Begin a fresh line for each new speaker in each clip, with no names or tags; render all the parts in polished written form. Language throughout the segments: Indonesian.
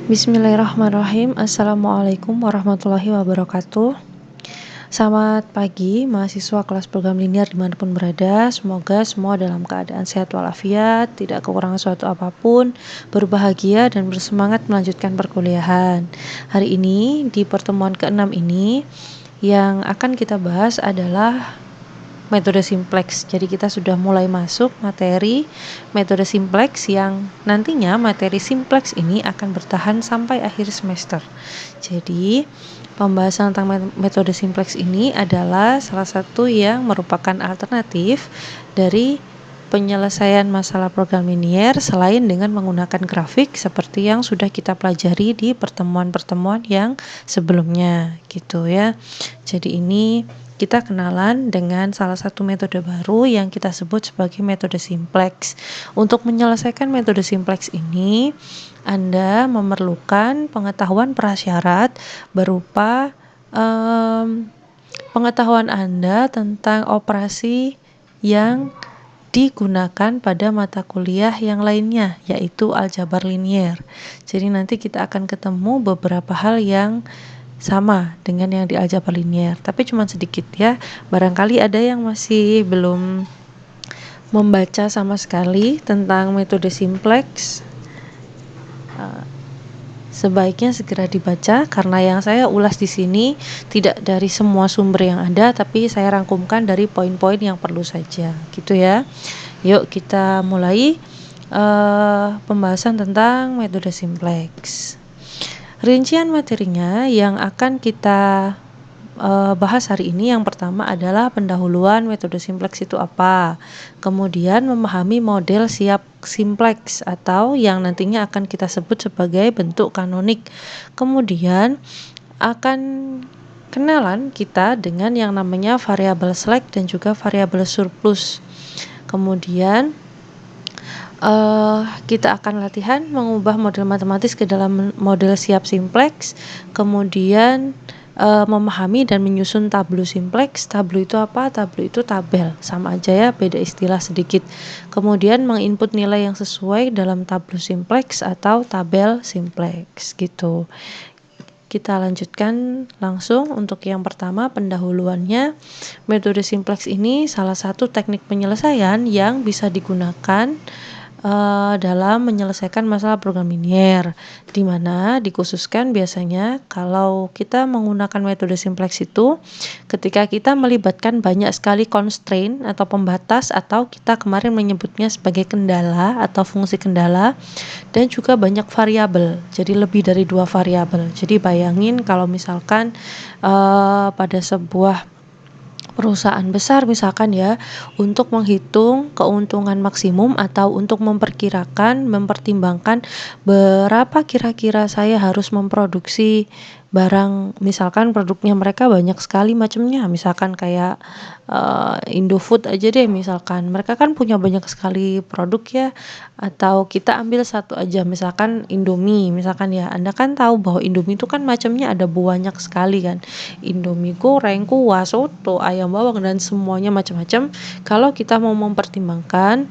Bismillahirrahmanirrahim. Assalamualaikum warahmatullahi wabarakatuh. Selamat pagi mahasiswa kelas program linear dimanapun berada. Semoga semua dalam keadaan sehat walafiat, tidak kekurangan suatu apapun, berbahagia dan bersemangat melanjutkan perkuliahan. Hari ini di pertemuan ke-6 ini yang akan kita bahas adalah metode simplex. Jadi kita sudah mulai masuk materi metode simplex yang nantinya materi simplex ini akan bertahan sampai akhir semester. Jadi pembahasan tentang metode simplex ini adalah salah satu yang merupakan alternatif dari penyelesaian masalah program linear selain dengan menggunakan grafik seperti yang sudah kita pelajari di pertemuan-pertemuan yang sebelumnya gitu ya. Jadi ini kita kenalan dengan salah satu metode baru yang kita sebut sebagai metode simplex. Untuk menyelesaikan metode simplex ini, Anda memerlukan pengetahuan prasyarat berupa pengetahuan Anda tentang operasi yang digunakan pada mata kuliah yang lainnya, yaitu aljabar linier. Jadi nanti kita akan ketemu beberapa hal yang sama dengan yang di aljabar linier, tapi cuma sedikit ya. Barangkali ada yang masih belum membaca sama sekali tentang metode simplex. Sebaiknya segera dibaca karena yang saya ulas di sini tidak dari semua sumber yang ada, tapi saya rangkumkan dari poin-poin yang perlu saja, gitu ya. Yuk kita mulai pembahasan tentang metode simplex. Rincian materinya yang akan kita bahas hari ini yang pertama adalah pendahuluan metode simplex itu apa, kemudian memahami model siap simplex atau yang nantinya akan kita sebut sebagai bentuk kanonik, kemudian akan kenalan kita dengan yang namanya variabel slack dan juga variabel surplus. Kemudian kita akan latihan mengubah model matematis ke dalam model siap simplex, kemudian memahami dan menyusun tabel simplex. Tabel itu apa? Tabel itu tabel, sama aja ya, beda istilah sedikit. Kemudian menginput nilai yang sesuai dalam tabel simplex atau tabel simplex gitu. Kita lanjutkan langsung untuk yang pertama, pendahuluannya. Metode simplex ini salah satu teknik penyelesaian yang bisa digunakan dalam menyelesaikan masalah program linear, di mana dikhususkan biasanya kalau kita menggunakan metode simplex itu ketika kita melibatkan banyak sekali constraint atau pembatas, atau kita kemarin menyebutnya sebagai kendala atau fungsi kendala, dan juga banyak variabel, jadi lebih dari 2 variabel. Jadi bayangin kalau misalkan pada sebuah perusahaan besar misalkan ya, untuk menghitung keuntungan maksimum atau untuk mempertimbangkan berapa kira-kira saya harus memproduksi barang, misalkan produknya mereka banyak sekali macamnya, misalkan kayak Indofood aja deh, misalkan mereka kan punya banyak sekali produk ya, atau kita ambil satu aja misalkan Indomie, misalkan ya, Anda kan tahu bahwa Indomie itu kan macamnya ada banyak sekali kan, Indomie goreng, kuah, soto, ayam bawang dan semuanya macam-macam. Kalau kita mau mempertimbangkan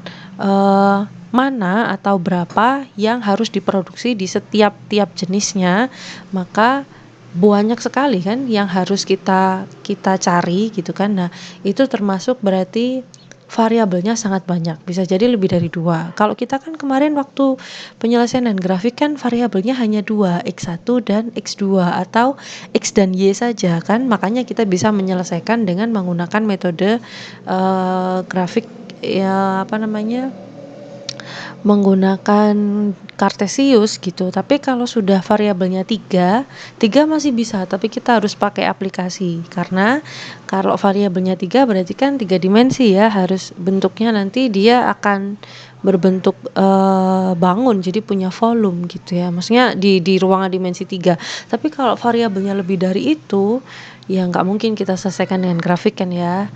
mana atau berapa yang harus diproduksi di setiap jenisnya, maka banyak sekali kan yang harus kita cari gitu kan. Nah, itu termasuk berarti variabelnya sangat banyak, bisa jadi lebih dari 2. Kalau kita kan kemarin waktu penyelesaian dan grafik kan variabelnya hanya 2, X1 dan X2 atau X dan Y saja kan, makanya kita bisa menyelesaikan dengan menggunakan metode grafik ya, menggunakan Kartesius gitu. Tapi kalau sudah variabelnya 3 masih bisa, tapi kita harus pakai aplikasi, karena kalau variabelnya 3 berarti kan 3 dimensi ya, harus bentuknya nanti dia akan berbentuk bangun, jadi punya volume gitu ya, maksudnya di ruangan dimensi 3. Tapi kalau variabelnya lebih dari itu ya nggak mungkin kita selesaikan dengan grafik kan ya.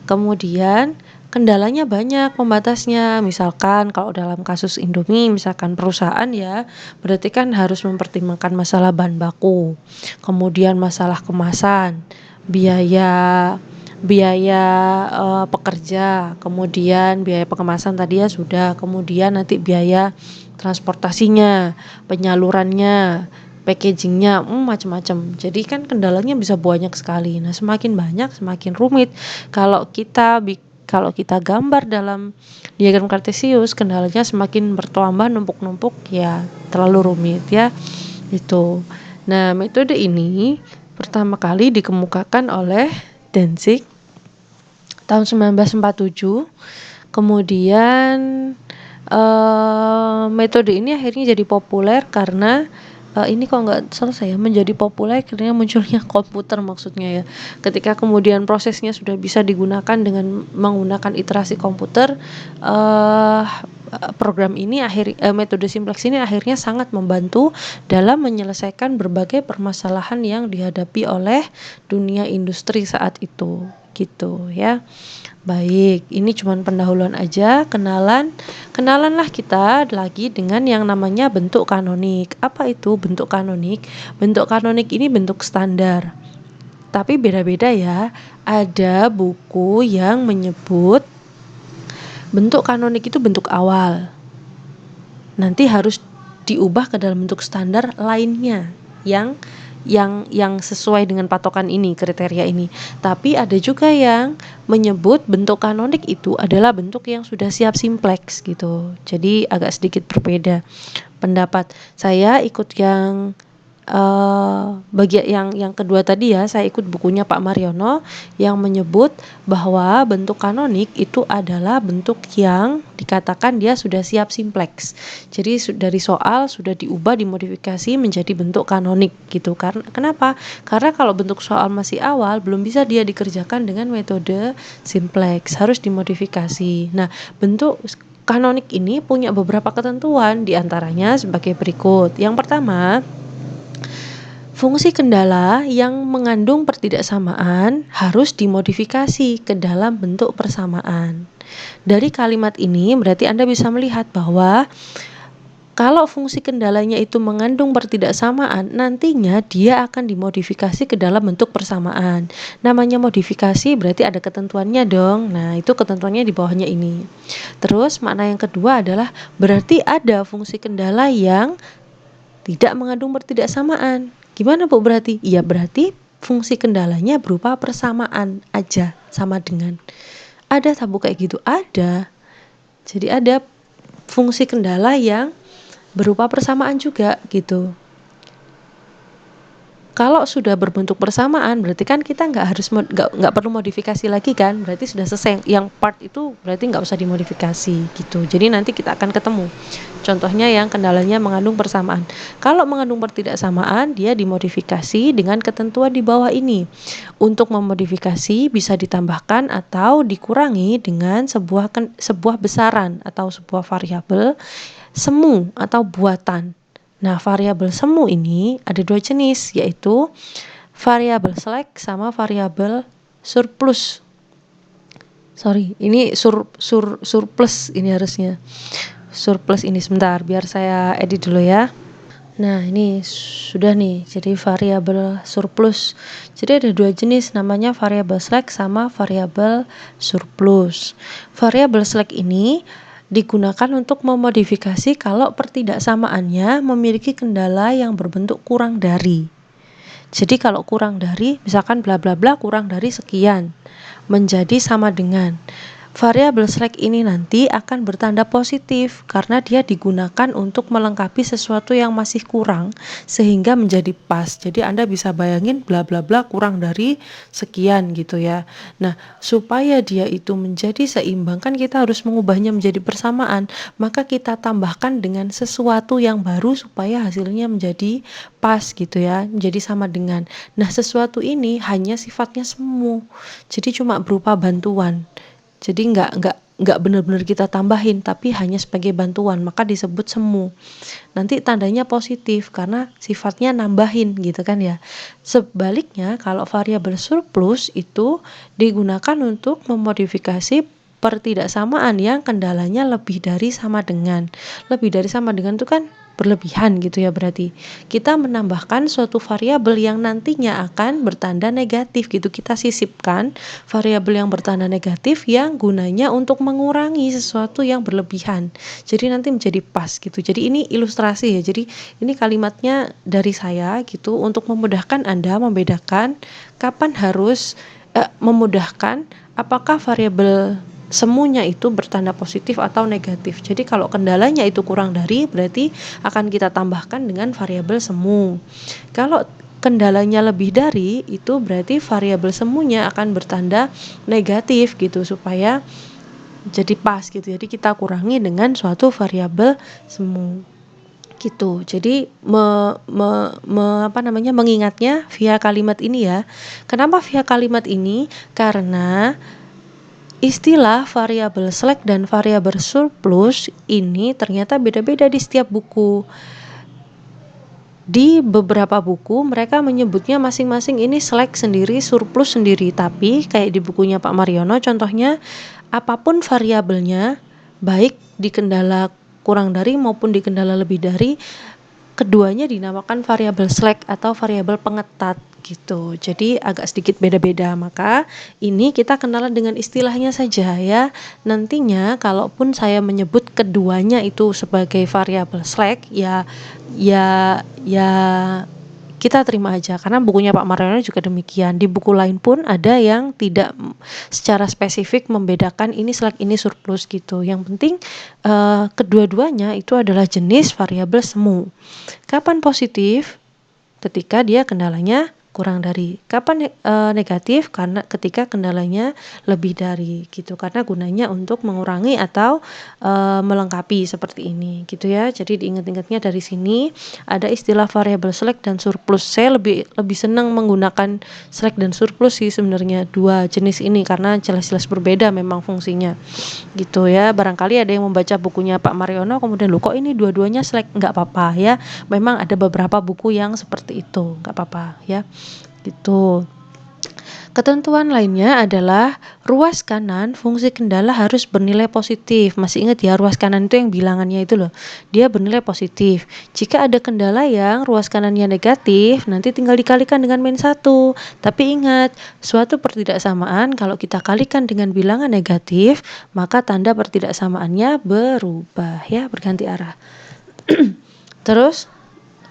Kemudian kendalanya banyak pembatasnya, misalkan kalau dalam kasus Indomie misalkan perusahaan ya, berarti kan harus mempertimbangkan masalah bahan baku, kemudian masalah kemasan, biaya biaya pekerja, kemudian biaya pengemasan tadi ya sudah, kemudian nanti biaya transportasinya, penyalurannya, packagingnya, macam-macam. Jadi kan kendalanya bisa banyak sekali. Nah, semakin banyak semakin rumit. Kalau kita gambar dalam diagram kartesius, kendalanya semakin bertambah, numpuk-numpuk, ya terlalu rumit ya. Itu. Nah, metode ini pertama kali dikemukakan oleh Danzig tahun 1947. Kemudian metode ini akhirnya jadi populer karena ini kok nggak selesai ya, menjadi populer karena munculnya komputer maksudnya ya. Ketika kemudian prosesnya sudah bisa digunakan dengan menggunakan iterasi komputer, program ini metode simplex ini akhirnya sangat membantu dalam menyelesaikan berbagai permasalahan yang dihadapi oleh dunia industri saat itu, gitu ya. Baik, ini cuman pendahuluan aja, kenalanlah kita lagi dengan yang namanya bentuk kanonik. Apa itu bentuk kanonik? Bentuk kanonik ini bentuk standar, tapi beda-beda ya. Ada buku yang menyebut bentuk kanonik itu bentuk awal, nanti harus diubah ke dalam bentuk standar lainnya yang sesuai dengan patokan ini, kriteria ini. Tapi ada juga yang menyebut bentuk kanonik itu adalah bentuk yang sudah siap simplex gitu. Jadi agak sedikit berbeda pendapat. Saya ikut yang bagian yang kedua tadi ya, saya ikut bukunya Pak Mariono yang menyebut bahwa bentuk kanonik itu adalah bentuk yang dikatakan dia sudah siap simplex. Jadi dari soal sudah diubah, dimodifikasi menjadi bentuk kanonik gitu. Kenapa? Karena kalau bentuk soal masih awal belum bisa dia dikerjakan dengan metode simplex, harus dimodifikasi. Nah, bentuk kanonik ini punya beberapa ketentuan, diantaranya sebagai berikut. Yang pertama, fungsi kendala yang mengandung pertidaksamaan harus dimodifikasi ke dalam bentuk persamaan. Dari kalimat ini berarti Anda bisa melihat bahwa kalau fungsi kendalanya itu mengandung pertidaksamaan, nantinya dia akan dimodifikasi ke dalam bentuk persamaan. Namanya modifikasi berarti ada ketentuannya dong. Nah, itu ketentuannya di bawahnya ini. Terus makna yang kedua adalah berarti ada fungsi kendala yang tidak mengandung pertidaksamaan. Gimana Bu berarti? Ya berarti fungsi kendalanya berupa persamaan aja, sama dengan. Ada tak Bu kayak gitu? Ada. Jadi ada fungsi kendala yang berupa persamaan juga gitu. Kalau sudah berbentuk persamaan berarti kan kita nggak perlu modifikasi lagi kan, berarti sudah selesai. Yang part itu berarti nggak usah dimodifikasi gitu. Jadi nanti kita akan ketemu contohnya yang kendalanya mengandung persamaan. Kalau mengandung pertidaksamaan dia dimodifikasi dengan ketentuan di bawah ini. Untuk memodifikasi bisa ditambahkan atau dikurangi dengan sebuah besaran atau sebuah variabel semu atau buatan. Nah, variabel semu ini ada dua jenis, yaitu variabel select sama variabel surplus. Ini surplus ini harusnya. Surplus ini sebentar, biar saya edit dulu ya. Nah, ini sudah nih, jadi variabel surplus. Jadi ada dua jenis, namanya variabel select sama variabel surplus. Variabel select ini digunakan untuk memodifikasi kalau pertidaksamaannya memiliki kendala yang berbentuk kurang dari. Jadi kalau kurang dari, misalkan bla bla bla kurang dari sekian, menjadi sama dengan. Variabel select ini nanti akan bertanda positif karena dia digunakan untuk melengkapi sesuatu yang masih kurang sehingga menjadi pas. Jadi Anda bisa bayangin bla bla bla kurang dari sekian gitu ya. Nah, supaya dia itu menjadi seimbang kan kita harus mengubahnya menjadi persamaan, maka kita tambahkan dengan sesuatu yang baru supaya hasilnya menjadi pas gitu ya, menjadi sama dengan. Nah, sesuatu ini hanya sifatnya semu. Jadi cuma berupa bantuan. Jadi nggak benar-benar kita tambahin, tapi hanya sebagai bantuan, maka disebut semu. Nanti tandanya positif karena sifatnya nambahin gitu kan ya. Sebaliknya kalau variabel surplus itu digunakan untuk memodifikasi pertidaksamaan yang kendalanya lebih dari sama dengan. Lebih dari sama dengan itu kan berlebihan gitu ya, berarti kita menambahkan suatu variabel yang nantinya akan bertanda negatif gitu. Kita sisipkan variabel yang bertanda negatif yang gunanya untuk mengurangi sesuatu yang berlebihan. Jadi nanti menjadi pas gitu. Jadi ini ilustrasi ya. Jadi ini kalimatnya dari saya gitu untuk memudahkan Anda membedakan kapan harus memudahkan apakah variabel semuanya itu bertanda positif atau negatif. Jadi kalau kendalanya itu kurang dari, berarti akan kita tambahkan dengan variabel semu. Kalau kendalanya lebih dari, itu berarti variabel semuanya akan bertanda negatif gitu, supaya jadi pas gitu. Jadi kita kurangi dengan suatu variabel semu gitu. Jadi mengingatnya via kalimat ini ya. Kenapa via kalimat ini? Karena istilah variabel slack dan variabel surplus ini ternyata beda-beda di setiap buku. Di beberapa buku mereka menyebutnya masing-masing ini slack sendiri, surplus sendiri. Tapi kayak di bukunya Pak Mariono contohnya, apapun variabelnya, baik di kendala kurang dari maupun di kendala lebih dari, keduanya dinamakan variabel slack atau variabel pengetat gitu. Jadi agak sedikit beda-beda. Maka ini kita kenalan dengan istilahnya saja ya. Nantinya kalaupun saya menyebut keduanya itu sebagai variabel slack, ya kita terima aja, karena bukunya Pak Mariono juga demikian. Di buku lain pun ada yang tidak secara spesifik membedakan ini slack ini surplus gitu. Yang penting kedua-duanya itu adalah jenis variabel semu. Kapan positif? Ketika dia kendalanya kurang dari. Kapan negatif? Karena ketika kendalanya lebih dari gitu. Karena gunanya untuk mengurangi atau melengkapi seperti ini gitu ya. Jadi diingat-ingatnya dari sini ada istilah variabel slack dan surplus. Saya lebih senang menggunakan slack dan surplus sih sebenarnya, dua jenis ini, karena jelas-jelas berbeda memang fungsinya gitu ya. Barangkali ada yang membaca bukunya Pak Mariono kemudian lu kok ini dua-duanya slack, nggak apa-apa ya. Memang ada beberapa buku yang seperti itu, nggak apa-apa ya gitu. Ketentuan lainnya adalah ruas kanan fungsi kendala harus bernilai positif. Masih ingat ya, ruas kanan itu yang bilangannya itu loh, dia bernilai positif. Jika ada kendala yang ruas kanannya negatif, nanti tinggal dikalikan dengan -1. Tapi ingat, suatu pertidaksamaan kalau kita kalikan dengan bilangan negatif, maka tanda pertidaksamaannya berubah ya, berganti arah. Terus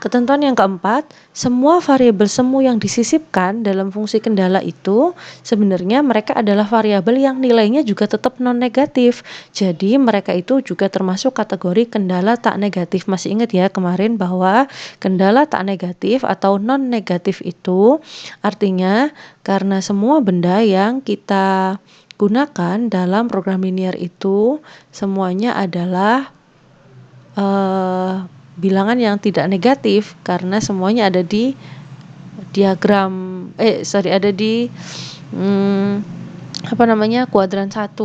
ketentuan yang keempat, semua variabel semu yang disisipkan dalam fungsi kendala itu sebenarnya mereka adalah variabel yang nilainya juga tetap non-negatif. Jadi mereka itu juga termasuk kategori kendala tak negatif. Masih ingat ya kemarin bahwa kendala tak negatif atau non-negatif itu artinya karena semua benda yang kita gunakan dalam program linear itu semuanya adalah bilangan yang tidak negatif, karena semuanya ada di diagram ada di kuadran 1.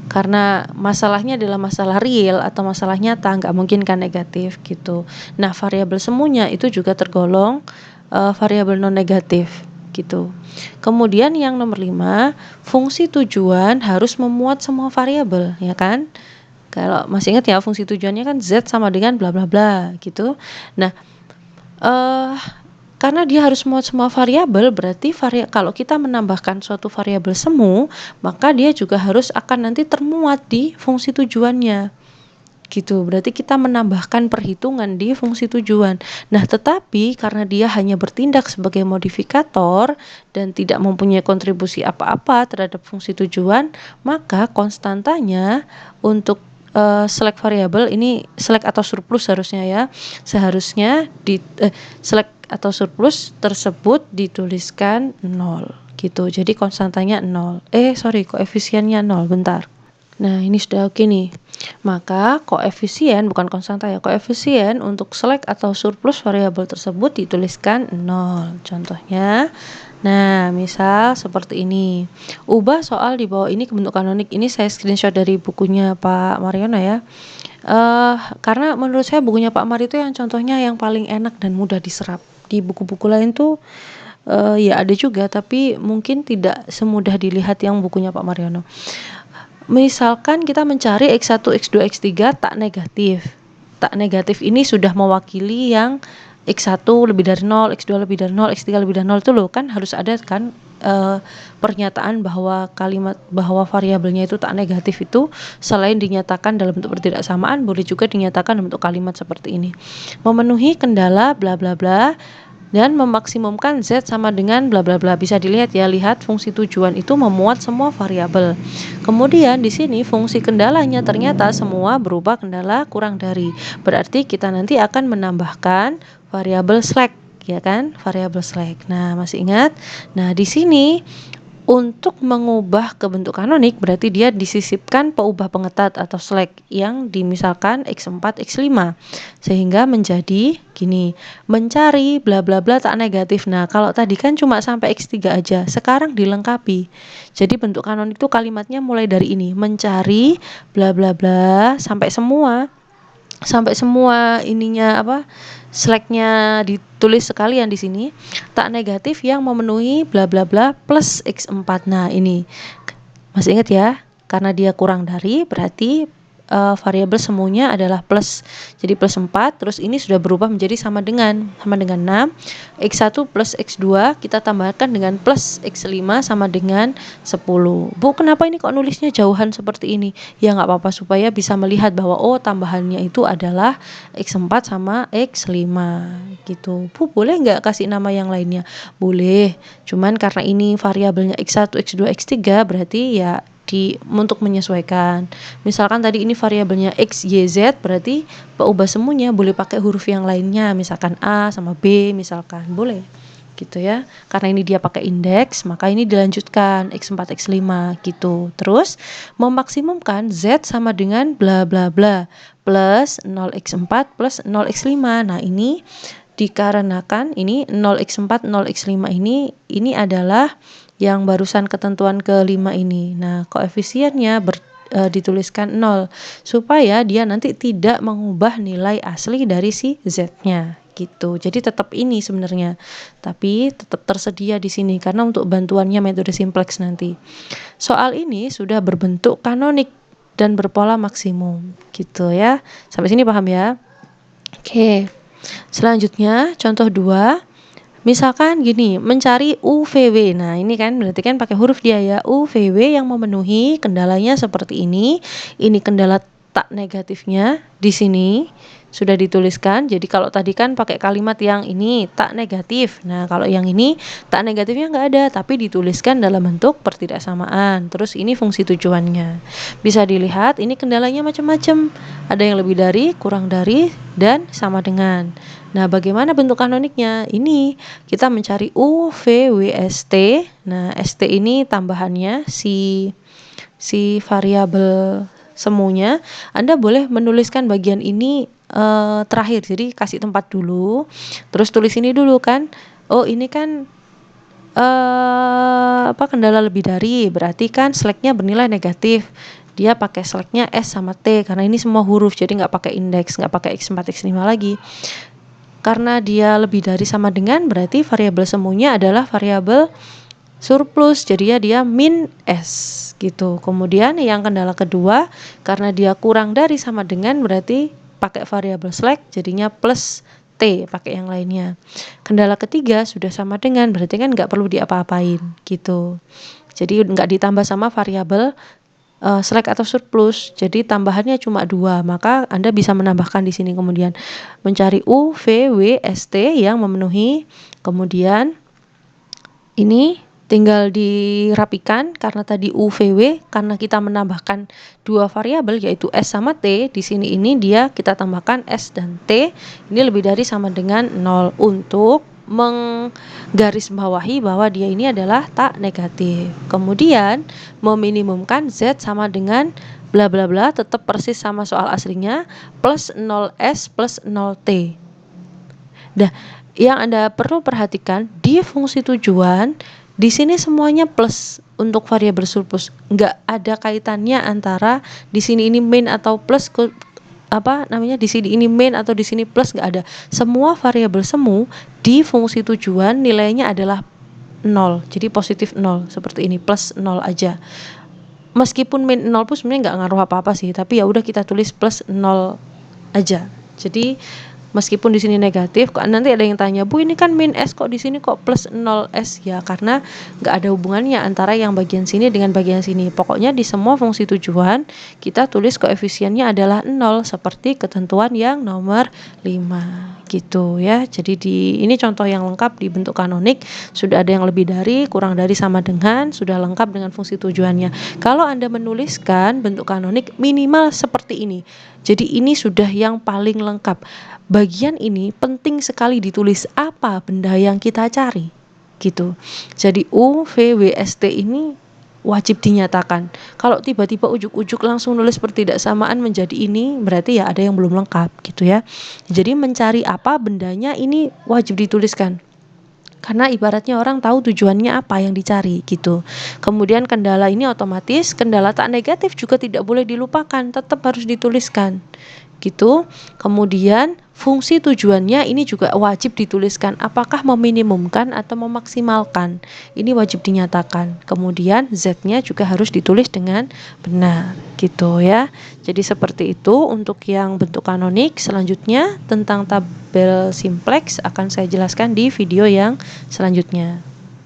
Karena masalahnya adalah masalah real atau masalah nyata, nggak mungkin kan negatif gitu. Nah, variabel semuanya itu juga tergolong variabel non negatif gitu. Kemudian yang nomor 5, fungsi tujuan harus memuat semua variabel, ya kan? Kalau masih ingat ya, fungsi tujuannya kan Z sama dengan bla bla bla gitu. Nah, karena dia harus muat semua variabel, berarti kalau kita menambahkan suatu variabel semu, maka dia juga harus akan nanti termuat di fungsi tujuannya. Gitu. Berarti kita menambahkan perhitungan di fungsi tujuan. Nah, tetapi karena dia hanya bertindak sebagai modifikator dan tidak mempunyai kontribusi apa-apa terhadap fungsi tujuan, maka konstantanya untuk slack variabel ini, slack atau surplus seharusnya di slack atau surplus tersebut dituliskan 0 gitu. Jadi konstantanya 0. Koefisiennya 0. Bentar. Nah, ini sudah oke nih. Maka koefisien, bukan konstanta ya, koefisien untuk slack atau surplus variabel tersebut dituliskan 0. Contohnya, nah misal seperti ini. Ubah soal di bawah ini ke bentuk kanonik. Ini saya screenshot dari bukunya Pak Mariono ya. Karena menurut saya bukunya Pak Mar itu yang contohnya yang paling enak dan mudah diserap. Di buku-buku lain tuh ya ada juga, tapi mungkin tidak semudah dilihat yang bukunya Pak Mariono. Misalkan kita mencari X1, X2, X3 tak negatif. Tak negatif ini sudah mewakili yang X1 lebih dari 0, X2 lebih dari 0, X3 lebih dari 0 itu loh, kan harus ada kan pernyataan bahwa variabelnya itu tak negatif itu selain dinyatakan dalam bentuk pertidaksamaan, boleh juga dinyatakan dalam bentuk kalimat seperti ini. Memenuhi kendala bla bla bla dan memaksimumkan Z sama dengan bla bla bla. Bisa dilihat ya, lihat fungsi tujuan itu memuat semua variabel. Kemudian di sini fungsi kendalanya ternyata semua berupa kendala kurang dari. Berarti kita nanti akan menambahkan variabel slack, ya kan? Variabel slack. Nah, masih ingat? Nah, di sini untuk mengubah ke bentuk kanonik berarti dia disisipkan peubah pengetat atau slack yang dimisalkan X4, X5 sehingga menjadi gini, mencari bla bla bla tak negatif. Nah, kalau tadi kan cuma sampai X3 aja, sekarang dilengkapi. Jadi bentuk kanonik itu kalimatnya mulai dari ini, mencari bla bla bla sampai semua ininya slacknya ditulis sekalian di sini, tak negatif yang memenuhi bla bla bla plus X4. Nah, ini masih ingat ya, karena dia kurang dari berarti variabel semuanya adalah plus, jadi plus 4, terus ini sudah berubah menjadi sama dengan 6, X1 plus X2 kita tambahkan dengan plus X5 sama dengan 10. Bu, kenapa ini kok nulisnya jauhan seperti ini? Ya nggak apa-apa, supaya bisa melihat bahwa oh tambahannya itu adalah X4 sama X5 gitu. Bu, boleh nggak kasih nama yang lainnya? Boleh, cuman karena ini variabelnya X1, X2, X3 berarti ya untuk menyesuaikan. Misalkan tadi ini variabelnya X, Y, Z, berarti peubah semuanya boleh pakai huruf yang lainnya, misalkan A sama B misalkan, boleh gitu ya. Karena ini dia pakai indeks, maka ini dilanjutkan X4, X5 gitu. Terus memaksimumkan Z sama dengan bla bla bla plus 0x4 plus 0x5. Nah, ini dikarenakan ini 0x4, 0x5 ini adalah yang barusan ketentuan kelima ini. Nah, koefisiennya dituliskan 0 supaya dia nanti tidak mengubah nilai asli dari si Z-nya gitu. Jadi tetap ini sebenarnya, tapi tetap tersedia di sini karena untuk bantuannya metode simplex nanti. Soal ini sudah berbentuk kanonik dan berpola maksimum gitu ya. Sampai sini paham ya? Oke. Selanjutnya contoh 2. Misalkan gini, mencari UVW. Nah, ini kan berarti kan pakai huruf dia ya. UVW yang memenuhi kendalanya seperti ini. Ini kendala tak negatifnya di sini sudah dituliskan. Jadi kalau tadi kan pakai kalimat yang ini tak negatif. Nah, kalau yang ini tak negatifnya nggak ada, tapi dituliskan dalam bentuk pertidaksamaan. Terus ini fungsi tujuannya. Bisa dilihat ini kendalanya macam-macam. Ada yang lebih dari, kurang dari, dan sama dengan. Nah, bagaimana bentuk kanoniknya? Ini kita mencari U, V, W, ST. Nah, ST ini tambahannya si variabel semuanya. Anda boleh menuliskan bagian ini terakhir. Jadi kasih tempat dulu. Terus tulis ini dulu kan. Oh, ini kan kendala lebih dari. Berarti kan slacknya bernilai negatif. Dia pakai slacknya S sama T karena ini semua huruf. Jadi nggak pakai indeks, nggak pakai X4, X5 lagi. Karena dia lebih dari sama dengan berarti variabel semuanya adalah variabel surplus, jadi dia min S gitu. Kemudian yang kendala kedua, karena dia kurang dari sama dengan berarti pakai variabel slack jadinya plus T, pakai yang lainnya. Kendala ketiga sudah sama dengan berarti kan nggak perlu diapa-apain gitu. Jadi nggak ditambah sama variabel slack atau surplus, jadi tambahannya cuma 2, maka Anda bisa menambahkan di sini kemudian mencari U, V, W, ST yang memenuhi, kemudian ini tinggal dirapikan karena tadi U, V, W, karena kita menambahkan 2 variabel yaitu S sama T, di sini ini dia kita tambahkan S dan T, ini lebih dari sama dengan 0 untuk menggarisbawahi bahwa dia ini adalah tak negatif. Kemudian meminimumkan Z sama dengan bla bla bla tetap persis sama soal aslinya plus 0S plus 0T. Nah, yang Anda perlu perhatikan di fungsi tujuan di sini semuanya plus untuk variabel surplus. Nggak ada kaitannya antara di sini ini min atau plus di sini ini min atau di sini plus, nggak ada. Semua variabel semu di fungsi tujuan nilainya adalah 0. Jadi positif 0 seperti ini, plus 0 aja. meskipun min 0 pun sebenarnya nggak ngaruh apa-apa sih, tapi ya udah kita tulis plus 0 aja. Jadi meskipun di sini negatif, nanti ada yang tanya, Bu ini kan min S kok di sini kok plus 0S, ya karena nggak ada hubungannya antara yang bagian sini dengan bagian sini. Pokoknya di semua fungsi tujuan kita tulis koefisiennya adalah 0 seperti ketentuan yang nomor 5 gitu ya. Jadi ini contoh yang lengkap di bentuk kanonik, sudah ada yang lebih dari, kurang dari, sama dengan, sudah lengkap dengan fungsi tujuannya. Kalau Anda menuliskan bentuk kanonik minimal seperti ini. Jadi ini sudah yang paling lengkap. Bagian ini penting sekali ditulis apa benda yang kita cari gitu. Jadi U, V, W, S, T ini wajib dinyatakan. Kalau tiba-tiba ujuk-ujuk langsung nulis pertidaksamaan menjadi ini, berarti ya ada yang belum lengkap gitu ya. Jadi mencari apa bendanya ini wajib dituliskan. Karena ibaratnya orang tahu tujuannya apa yang dicari gitu. Kemudian kendala ini otomatis, kendala tak negatif juga tidak boleh dilupakan, tetap harus dituliskan gitu. Kemudian fungsi tujuannya ini juga wajib dituliskan, apakah meminimumkan atau memaksimalkan, ini wajib dinyatakan. Kemudian Z-nya juga harus ditulis dengan benar gitu ya. Jadi seperti itu untuk yang bentuk kanonik. Selanjutnya tentang tabel simplex akan saya jelaskan di video yang selanjutnya.